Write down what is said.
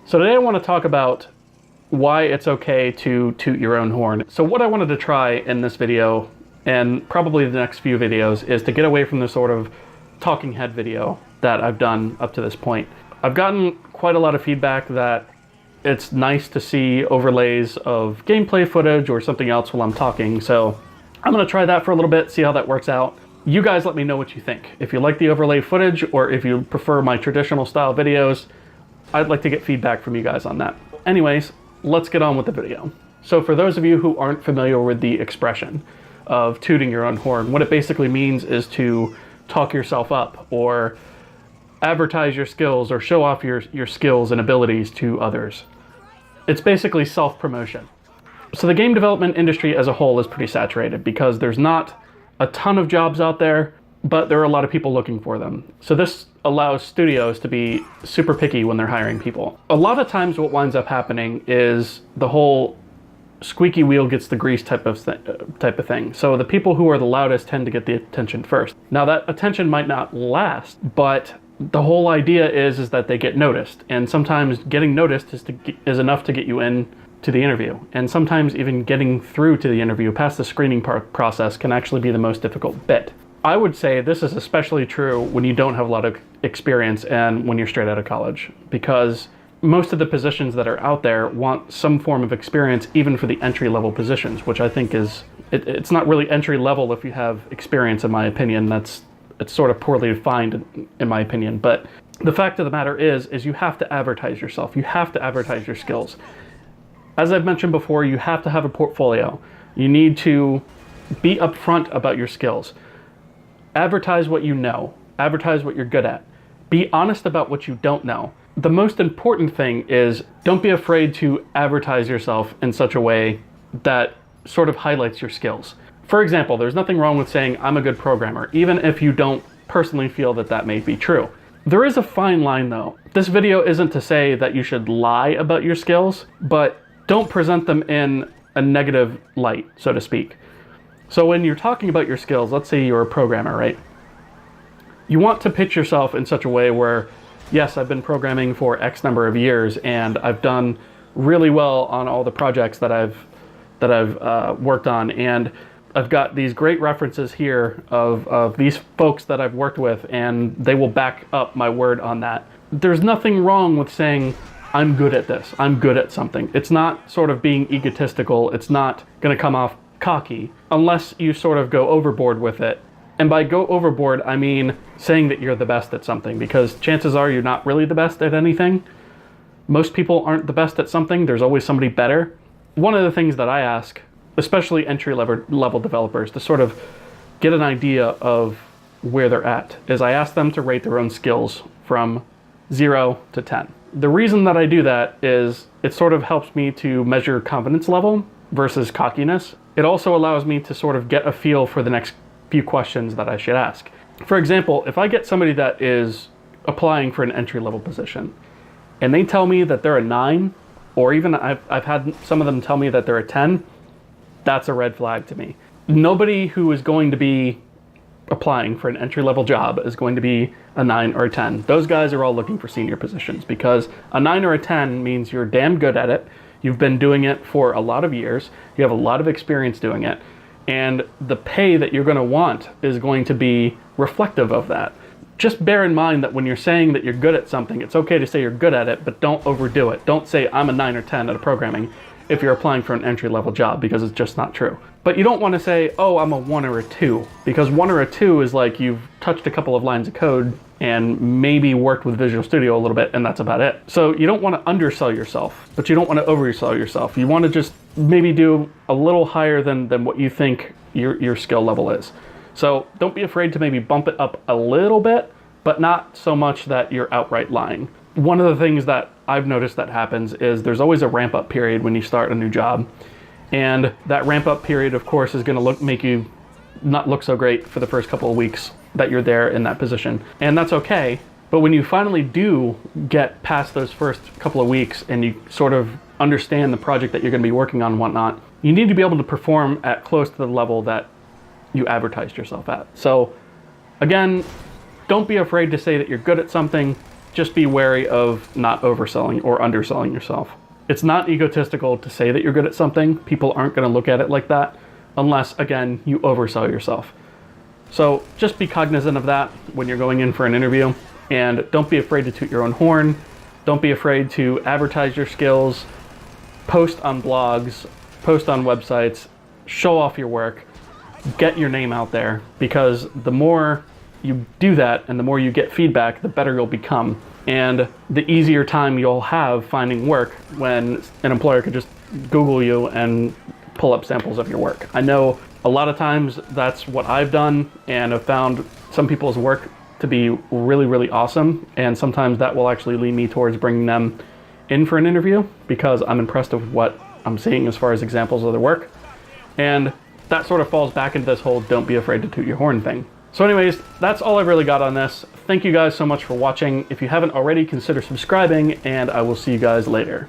So today I want to talk about why it's okay to toot your own horn. So what I wanted to try in this video, and probably the next few videos, is to get away from the sort of talking head video that I've done up to this point. I've gotten quite a lot of feedback that it's nice to see overlays of gameplay footage or something else while I'm talking, so I'm going to try that for a little bit, see how that works out. You guys let me know what you think. If you like the overlay footage or if you prefer my traditional style videos, I'd like to get feedback from you guys on that. Anyways, let's get on with the video. So for those of you who aren't familiar with the expression of tooting your own horn, what it basically means is to talk yourself up or advertise your skills or show off your skills and abilities to others. It's basically self-promotion. So the game development industry as a whole is pretty saturated because there's not a ton of jobs out there, but there are a lot of people looking for them. So this allows studios to be super picky when they're hiring people. A lot of times what winds up happening is the whole squeaky wheel gets the grease type of thing. So the people who are the loudest tend to get the attention first. Now that attention might not last, but the whole idea is that they get noticed. And sometimes getting noticed is enough to get you in to the interview. And sometimes even getting through to the interview past the screening process can actually be the most difficult bit. I would say this is especially true when you don't have a lot of experience and when you're straight out of college, because most of the positions that are out there want some form of experience even for the entry-level positions, which I think is, it's not really entry-level if you have experience, in my opinion. It's sort of poorly defined in my opinion. But the fact of the matter is you have to advertise yourself. You have to advertise your skills. As I've mentioned before, you have to have a portfolio. You need to be upfront about your skills. Advertise what you know. Advertise what you're good at. Be honest about what you don't know. The most important thing is don't be afraid to advertise yourself in such a way that sort of highlights your skills. For example, there's nothing wrong with saying I'm a good programmer, even if you don't personally feel that that may be true. There is a fine line though. This video isn't to say that you should lie about your skills, but don't present them in a negative light, so to speak. So when you're talking about your skills, let's say you're a programmer, right? You want to pitch yourself in such a way where, yes, I've been programming for X number of years and I've done really well on all the projects that I've worked on, and I've got these great references here of these folks that I've worked with, and they will back up my word on that. There's nothing wrong with saying, I'm good at this, I'm good at something. It's not sort of being egotistical, it's not gonna come off cocky, unless you sort of go overboard with it. And by go overboard, I mean saying that you're the best at something, because chances are you're not really the best at anything. Most people aren't the best at something, there's always somebody better. One of the things that I ask, especially entry-level developers, to sort of get an idea of where they're at, is I ask them to rate their own skills from 0 to 10. The reason that I do that is it sort of helps me to measure confidence level versus cockiness. It also allows me to sort of get a feel for the next few questions that I should ask. For example, if I get somebody that is applying for an entry-level position and they tell me that they're a 9, or even I've had some of them tell me that they're a 10, that's a red flag to me. Nobody who is going to be applying for an entry-level job is going to be a 9 or a 10. Those guys are all looking for senior positions, because a 9 or a 10 means you're damn good at it. You've been doing it for a lot of years. You have a lot of experience doing it. And the pay that you're going to want is going to be reflective of that. Just bear in mind that when you're saying that you're good at something, it's okay to say you're good at it, but don't overdo it. Don't say I'm a 9 or 10 at programming if you're applying for an entry-level job, because it's just not true. But you don't want to say, oh, I'm a 1 or a 2, because 1 or a 2 is like you've touched a couple of lines of code and maybe worked with Visual Studio a little bit, and that's about it. So you don't want to undersell yourself, but you don't want to oversell yourself. You want to just maybe do a little higher than what you think your skill level is. So don't be afraid to maybe bump it up a little bit, but not so much that you're outright lying. One of the things that I've noticed that happens is there's always a ramp-up period when you start a new job. And that ramp-up period, of course, is going to make you not look so great for the first couple of weeks that you're there in that position. And that's okay. But when you finally do get past those first couple of weeks and you sort of understand the project that you're going to be working on and whatnot, you need to be able to perform at close to the level that you advertised yourself at. So again, don't be afraid to say that you're good at something. just be wary of not overselling or underselling yourself. It's not egotistical to say that you're good at something. People aren't going to look at it like that unless, again, you oversell yourself. So just be cognizant of that when you're going in for an interview, and don't be afraid to toot your own horn. Don't be afraid to advertise your skills, post on blogs, post on websites, show off your work, get your name out there, because the more you do that and the more you get feedback, the better you'll become. And the easier time you'll have finding work when an employer could just Google you and pull up samples of your work. I know a lot of times that's what I've done, and I've found some people's work to be really, really awesome. And sometimes that will actually lead me towards bringing them in for an interview because I'm impressed with what I'm seeing as far as examples of their work. And that sort of falls back into this whole don't be afraid to toot your horn thing. So anyways, that's all I've really got on this. Thank you guys so much for watching. If you haven't already, consider subscribing, and I will see you guys later.